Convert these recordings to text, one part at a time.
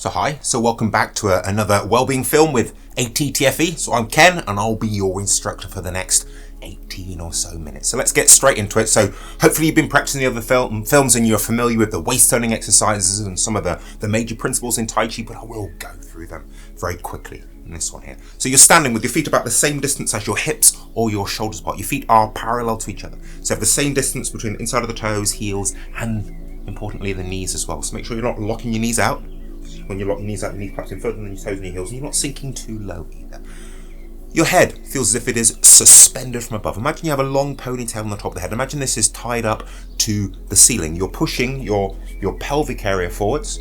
So hi, so welcome back to another wellbeing film with ATTFE. So I'm Ken and I'll be your instructor for the next 18 or so minutes. So let's get straight into it. So hopefully you've been practicing the other films and you're familiar with the waist turning exercises and some of the major principles in Tai Chi, but I will go through them very quickly in this one here. So you're standing with your feet about the same distance as your hips or your shoulders apart. Your feet are parallel to each other. So you have the same distance between the inside of the toes, heels, and importantly the knees as well. So make sure you're not locking your knees out. When you lock your knees out, your knees perhaps in further than your toes and your heels, and you're not sinking too low either. Your head feels as if it is suspended from above. Imagine you have a long ponytail on the top of the head. Imagine this is tied up to the ceiling. You're pushing your pelvic area forwards.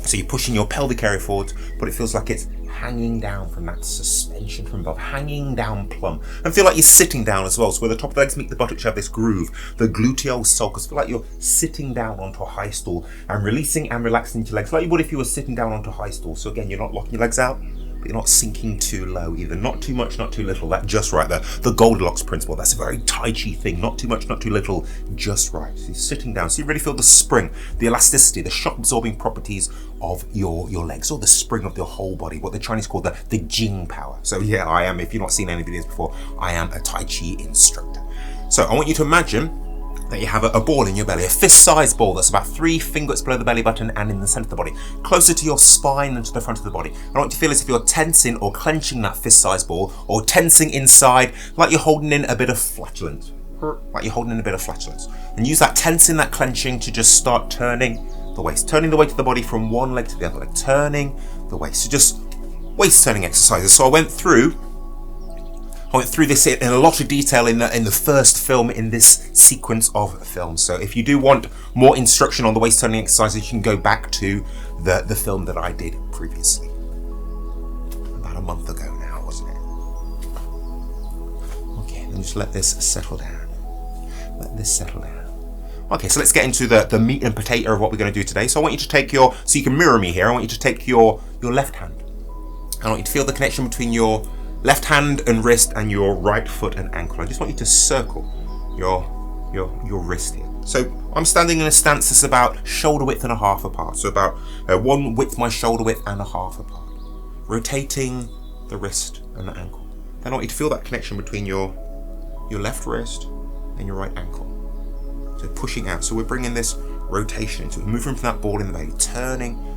So you're pushing your pelvic area forwards, but it feels like it's hanging down from that suspension from above, hanging down plumb. And feel like you're sitting down as well. So where the top of the legs meet the buttocks, you have this groove, the gluteal sulcus. Feel like you're sitting down onto a high stool and releasing and relaxing your legs, like you would if you were sitting down onto a high stool. So again, you're not locking your legs out, but you're not sinking too low either. Not too much, not too little. That just right there. The Goldilocks principle. That's a very Tai Chi thing. Not too much, not too little. Just right. So you're sitting down. So you really feel the spring, the elasticity, the shock absorbing properties of your legs, or the spring of your whole body. What the Chinese call the Jing power. So yeah, I am, if you've not seen any videos before, I am a Tai Chi instructor. So I want you to imagine that you have a ball in your belly, a fist-sized ball that's about 3 fingers below the belly button and in the center of the body, closer to your spine and to the front of the body. I want you to feel as if you're tensing or clenching that fist-sized ball, or tensing inside, like you're holding in a bit of flatulence. And use that tensing, that clenching to just start turning the waist. Turning the weight of the body from one leg to the other leg. Turning the waist. So just waist turning exercises. So I went through this in a lot of detail in the first film in this sequence of films. So if you do want more instruction on the waist turning exercises, you can go back to the film that I did previously. About a month ago now, wasn't it? Okay, then just let this settle down. Okay, so let's get into the meat and potato of what we're going to do today. So I want you to take so you can mirror me here, I want you to take your left hand. I want you to feel the connection between your left hand and wrist and your right foot and ankle. I just want you to circle your wrist here. So I'm standing in a stance that's about shoulder width and a half apart. So about one width my shoulder width and a half apart. Rotating the wrist and the ankle. Then I want you to feel that connection between your left wrist and your right ankle. So pushing out. So we're bringing this rotation into it. Moving from that ball in the belly. Turning.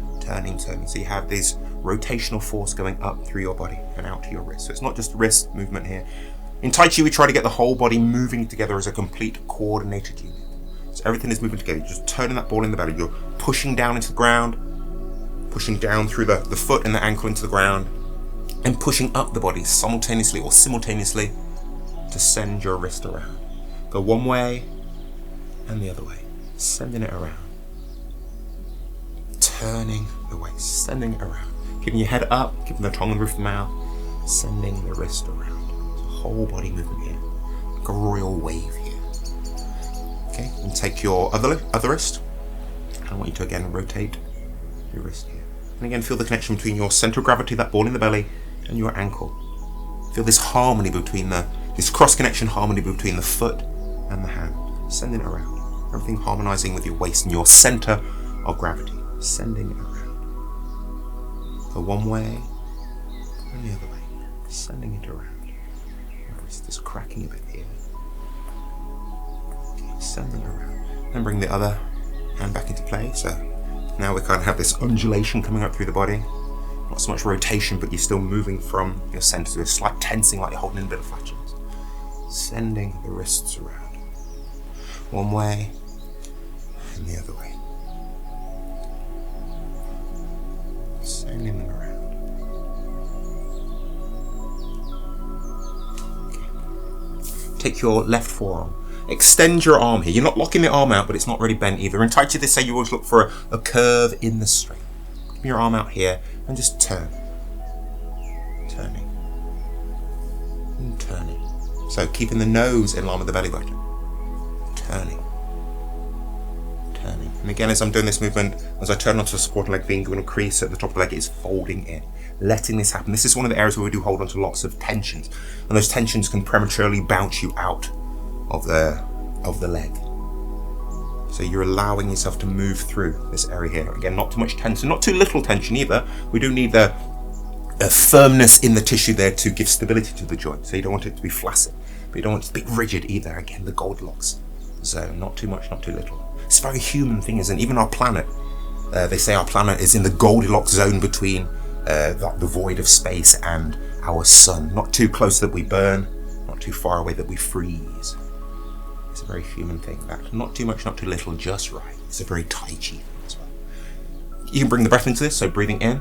So you have this rotational force going up through your body and out to your wrist. So it's not just wrist movement here. In Tai Chi, we try to get the whole body moving together as a complete coordinated unit. So everything is moving together. You're just turning that ball in the belly. You're pushing down into the ground, pushing down through the foot and the ankle into the ground, and pushing up the body simultaneously to send your wrist around. Go one way and the other way, sending it around. Turning the waist, sending it around. Keeping your head up, keeping the tongue on the roof of the mouth, sending the wrist around. So whole body movement here, like a royal wave here. Okay, and take your other wrist, and I want you to again rotate your wrist here. And again, feel the connection between your center of gravity, that ball in the belly, and your ankle. Feel this harmony this cross-connection harmony between the foot and the hand, sending it around. Everything harmonizing with your waist and your center of gravity. Sending it around. Go one way and the other way. Sending it around. My wrist is cracking a bit here. Okay, sending it around. Then bring the other hand back into play. So now we kind of have this undulation coming up through the body. Not so much rotation, but you're still moving from your center. So a slight tensing, like you're holding in a bit of flatulence. Sending the wrists around. One way and the other way. Sending them around. Okay. Take your left forearm. Extend your arm here. You're not locking the arm out, but it's not really bent either. In Tai Chi, they say you always look for a curve in the straight. Keep your arm out here and just turn. Turning. And turning. So keeping the nose in line with the belly button. Turning. And again, as I'm doing this movement, as I turn onto the supporting leg, being given a crease at the top of the leg, is folding in, letting this happen. This is one of the areas where we do hold on to lots of tensions, and those tensions can prematurely bounce you out of the leg. So you're allowing yourself to move through this area here. Again, not too much tension, not too little tension either. We do need the firmness in the tissue there to give stability to the joint. So you don't want it to be flaccid, but you don't want it to be rigid either. Again, the Goldilocks zone, not too much, not too little. It's a very human thing, isn't it? Even our planet, they say our planet is in the Goldilocks zone between the void of space and our sun. Not too close that we burn, not too far away that we freeze. It's a very human thing, that. Not too much, not too little, just right. It's a very Tai Chi thing as well. You can bring the breath into this, so breathing in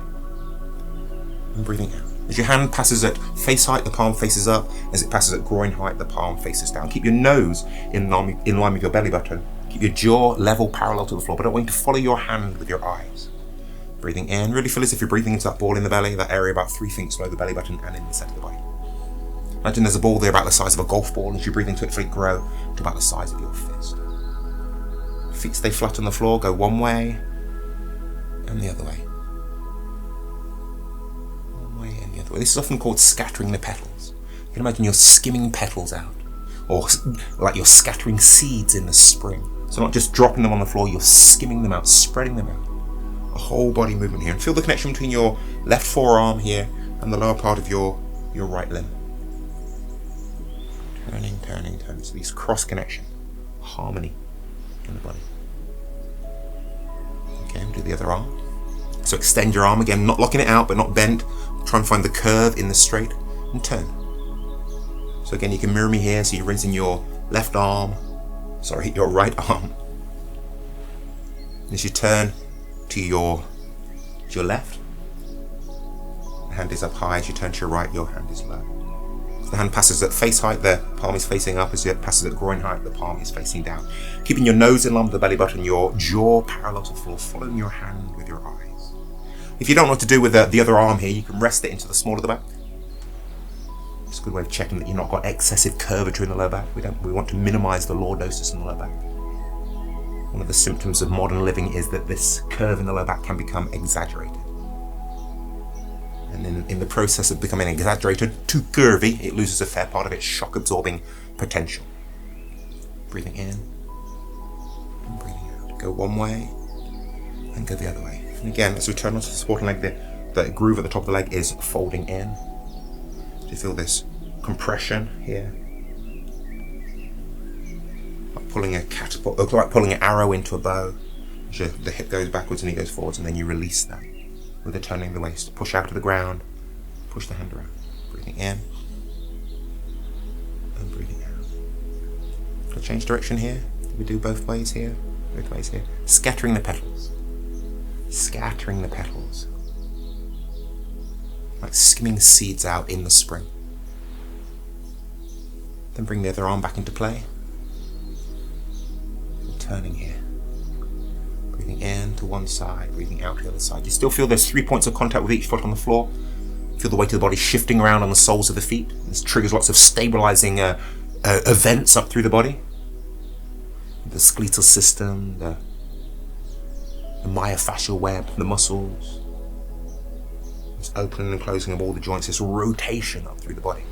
and breathing out. As your hand passes at face height, the palm faces up. As it passes at groin height, the palm faces down. Keep your nose in line with your belly button. Keep your jaw level, parallel to the floor, but I want you to follow your hand with your eyes. Breathing in, really feel as if you're breathing into that ball in the belly, that area about 3 feet below the belly button and in the centre of the body. Imagine there's a ball there about the size of a golf ball. As you breathe into it, feel it grow to about the size of your fist. Feet stay flat on the floor, go one way and the other way. One way and the other way. This is often called scattering the petals. You can imagine you're skimming petals out, or like you're scattering seeds in the spring. So not just dropping them on the floor, you're skimming them out, spreading them out. A whole body movement here. And feel the connection between your left forearm here and the lower part of your right limb. Turning, turning, turning. So these cross connection, harmony in the body. Okay, do the other arm. So extend your arm again, not locking it out, but not bent. Try and find the curve in the straight and turn. So again, you can mirror me here. So you're raising your left arm, your right arm. As you turn to your left, the hand is up high. As you turn to your right, your hand is low. The hand passes at face height, the palm is facing up. As it passes at groin height, the palm is facing down. Keeping your nose in line with the belly button, your jaw parallel to the floor, following your hand with your eyes. If you don't know what to do with the other arm here, you can rest it into the small of the back. It's a good way of checking that you've not got excessive curvature in the lower back. We want to minimize the lordosis in the lower back. One of the symptoms of modern living is that this curve in the lower back can become exaggerated. And in the process of becoming exaggerated, too curvy, it loses a fair part of its shock-absorbing potential. Breathing in and breathing out. Go one way and go the other way. And again, as we turn onto the supporting leg, the groove at the top of the leg is folding in. So you feel this compression here. Like pulling a catapult, like pulling an arrow into a bow. The hip goes backwards and it goes forwards, and then you release that. With the turning of the waist, push out to the ground, push the hand around, breathing in and breathing out. To change direction here, we do both ways here, both ways here. Scattering the petals, scattering the petals, like skimming seeds out in the spring. Then bring the other arm back into play, turning here. Breathing in to one side, breathing out to the other side. You still feel there's 3 points of contact with each foot on the floor. Feel the weight of the body shifting around on the soles of the feet. This triggers lots of stabilizing events up through the body. The skeletal system, the myofascial web, the muscles. This opening and closing of all the joints, this rotation up through the body.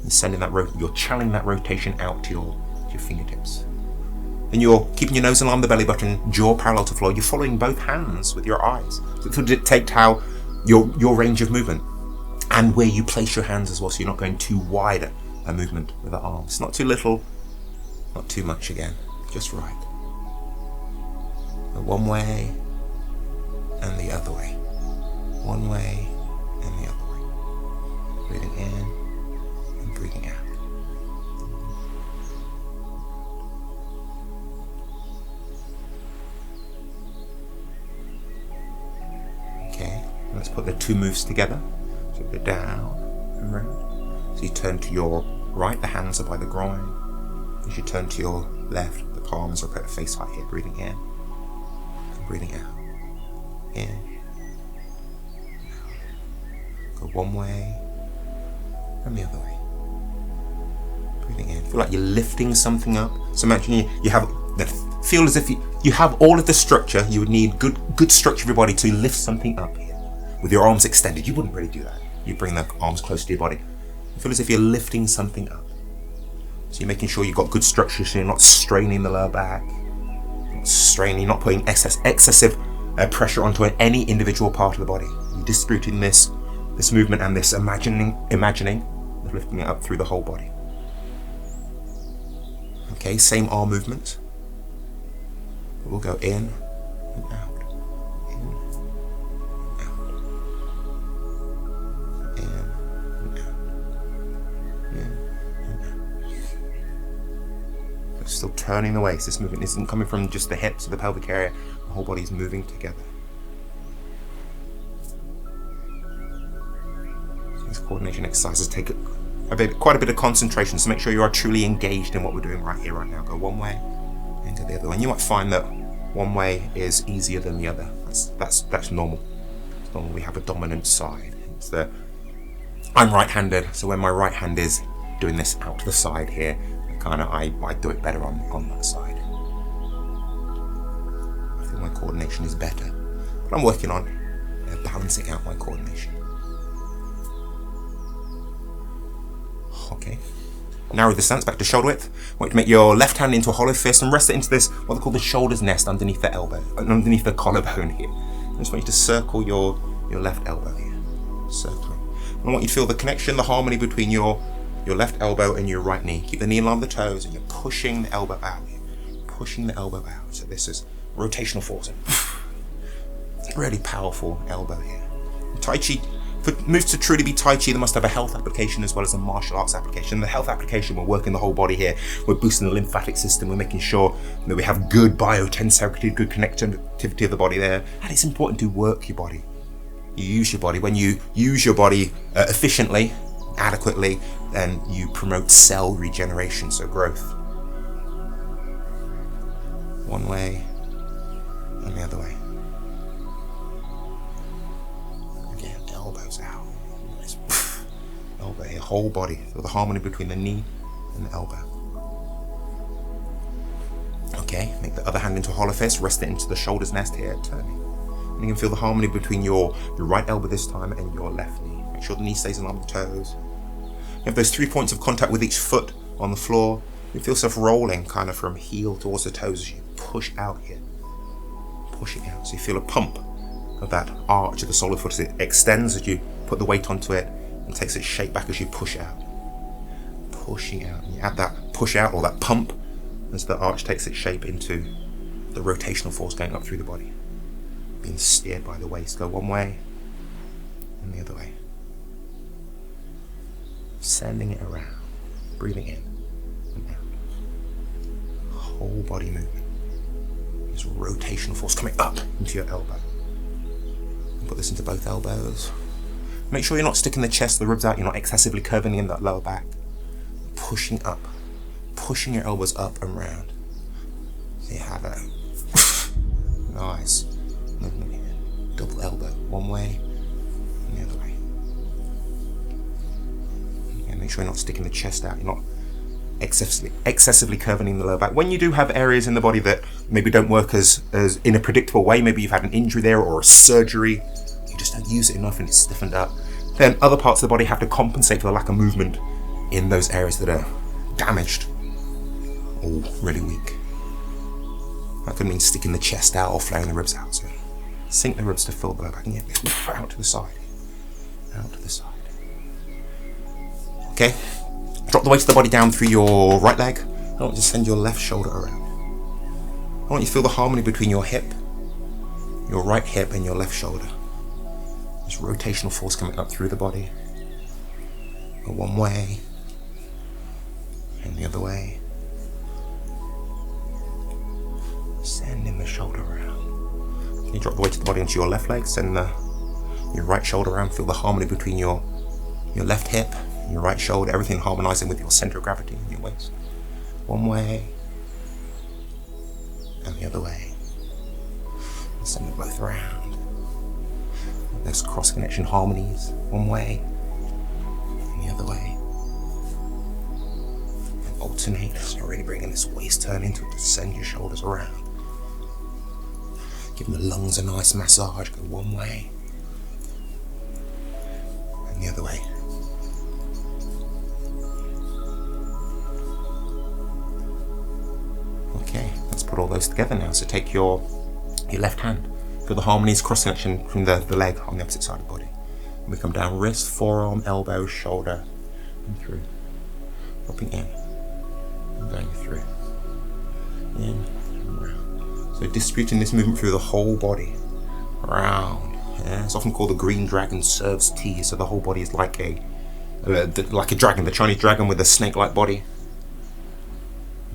And sending that you're channeling that rotation out to your fingertips. And you're keeping your nose in line with the belly button, jaw parallel to the floor. You're following both hands with your eyes. So it will dictate how your range of movement and where you place your hands as well, so you're not going too wide a movement with the arms. Not too little, not too much again, just right. One way and the other way. One way and the other way. Breathing in and breathing out. Okay, let's put the two moves together. So go down and round. So you turn to your right, the hands are by the groin. As you turn to your left, the palms are at face height here. Breathing in and breathing out. In. Out. Go one way and the other way. Breathing in. Feel like you're lifting something up. So imagine you have feel as if you have all of the structure. You would need good structure of your body to lift something up here. With your arms extended, you wouldn't really do that. You bring the arms close to your body. You feel as if you're lifting something up. So you're making sure you've got good structure, so you're not straining the lower back, not not straining, you're not putting excessive pressure onto any individual part of the body. You're distributing this movement and this imagining of lifting it up through the whole body. Okay, same arm movement. We'll go in and out, in and out, in and out, in and out. But still turning the waist. This movement isn't coming from just the hips or the pelvic area. The whole body is moving together. These coordination exercises take quite a bit of concentration, so make sure you are truly engaged in what we're doing right here, right now. Go one way and go the other way. And you might find that one way is easier than the other. That's normal. It's normal. We have a dominant side. I'm right-handed, so when my right hand is doing this out to the side here, I do it better on that side. I feel my coordination is better, but I'm working on balancing out my coordination. Okay. Narrow the stance back to shoulder width. I want you to make your left hand into a hollow fist and rest it into this, what they call the shoulder's nest, underneath the elbow, underneath the collarbone here. I just want you to circle your left elbow here. Circling. And I want you to feel the connection, the harmony between your left elbow and your right knee. Keep the knee in line with the toes and you're pushing the elbow out here. Pushing the elbow out. So this is rotational force. Really powerful elbow here. Tai Chi, for moves to truly be Tai Chi, they must have a health application as well as a martial arts application. The health application, we're working the whole body here. We're boosting the lymphatic system. We're making sure that we have good biotensegrity, good connectivity of the body there. And it's important to work your body. You use your body. When you use your body efficiently, adequately, then you promote cell regeneration, so growth. One way and the other way. Again, elbows out. Nice. Elbow here, whole body. Feel the harmony between the knee and the elbow. Okay, make the other hand into a hollow fist, rest it into the shoulder's nest here, turning. And you can feel the harmony between your right elbow this time and your left knee. Make sure the knee stays in line with the toes. You have those 3 points of contact with each foot on the floor. You feel yourself rolling kind of from heel towards the toes as you push out here. Pushing out. So you feel a pump of that arch of the sole of the foot as it extends as you put the weight onto it and takes its shape back as you push out. Pushing out. And you add that push out or that pump as the arch takes its shape into the rotational force going up through the body. Being steered by the waist. Go one way and the other way. Sending it around, breathing in and out. Whole body movement. This rotational force coming up into your elbow. And put this into both elbows. Make sure you're not sticking the chest, the ribs out, you're not excessively curving in that lower back. Pushing up, pushing your elbows up and round. So you have a nice movement here. Double elbow, one way and the other way. Make sure you're not sticking the chest out, you're not excessively curving in the lower back. When you do have areas in the body that maybe don't work as in a predictable way, maybe you've had an injury there or a surgery, you just don't use it enough and it's stiffened up, then other parts of the body have to compensate for the lack of movement in those areas that are damaged or really weak. That could mean sticking the chest out or flaring the ribs out. So sink the ribs to fill the lower back and get out to the side. Out to the side. Okay, drop the weight of the body down through your right leg. I want you to send your left shoulder around. I want you to feel the harmony between your hip, your right hip and your left shoulder. This rotational force coming up through the body. Go one way and the other way. Sending the shoulder around. Can you drop the weight of the body onto your left leg, send your right shoulder around, feel the harmony between your left hip, your right shoulder, everything harmonizing with your center of gravity in your waist. One way and the other way. And send them both around. There's cross connection harmonies. One way and the other way. And alternate. So really bringing this waist turn into it to send your shoulders around. Giving the lungs a nice massage. Go one way and the other way. Okay, let's put all those close together now. So take your left hand, feel the harmonies, cross connection from the leg on the opposite side of the body. And we come down, wrist, forearm, elbow, shoulder, and through. Dropping in, and going through. In and round. So distributing this movement through the whole body. Round. Yeah, it's often called the green dragon serves tea, so the whole body is like a dragon, the Chinese dragon with a snake-like body.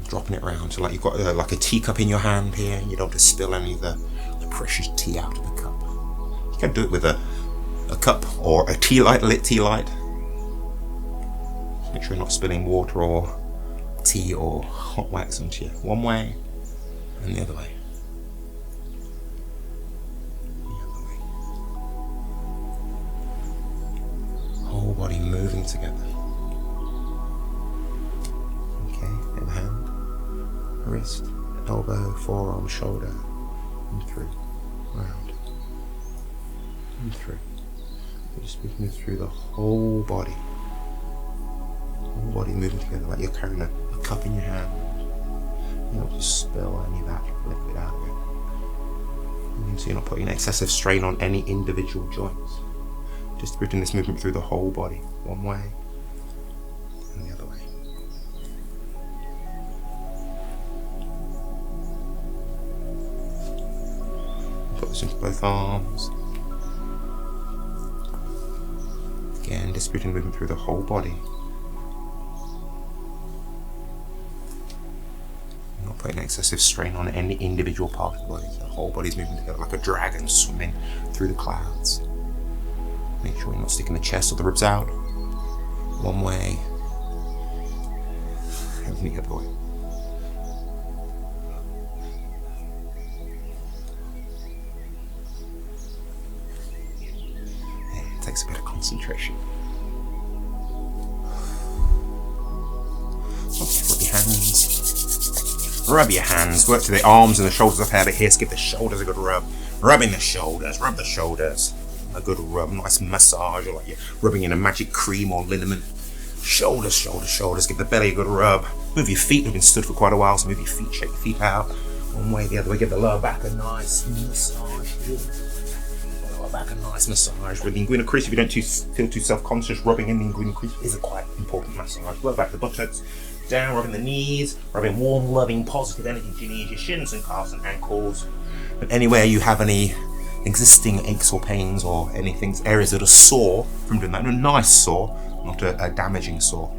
Dropping it round, so like you've got like a teacup in your hand here, and you don't just spill any of the precious tea out of the cup. You can do it with a cup or a tea light, a lit tea light. Make sure you're not spilling water or tea or hot wax onto you. One way and the other way. Whole body moving together. Okay, in the hand, wrist, elbow, forearm, shoulder, and through, round, and through. So just moving through the whole body. Whole body moving together like you're carrying a cup in your hand. You don't just spill any of that liquid out of it. So you're not putting excessive strain on any individual joints. Distributing this movement through the whole body, one way and the other way. Put this into both arms. Again, distributing movement through the whole body. Not putting excessive strain on any individual part of the body. So the whole body's moving together like a dragon swimming through the clouds. Make sure you're not sticking the chest or the ribs out. One way and the other way. It takes a bit of concentration. Okay, rub your hands. Rub your hands. Work to the arms and the shoulders up here. Here, give the shoulders a good rub. Rubbing the shoulders. Rub the shoulders. A good rub, nice massage, or like you're rubbing in a magic cream or liniment. Shoulders, shoulders, shoulders. Give the belly a good rub. Move your feet. We've been stood for quite a while, so move your feet, shake your feet out. One way, the other way. Give the lower back a nice massage. Lower back a nice massage. With the inguinal crease, if you don't feel too self-conscious, rubbing in the inguinal crease is a quite important massage. Lower back the buttocks. Down, rubbing the knees, rubbing warm, loving, positive energy to your knees, your shins and calves and ankles. But anywhere you have any existing aches or pains or anything, areas that are sore from doing that, a nice sore, not a damaging sore.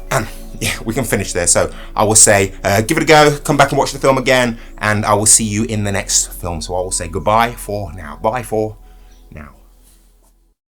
And yeah, we can finish there. So I will say, give it a go, come back and watch the film again, and I will see you in the next film. So I will say goodbye for now. Bye for now.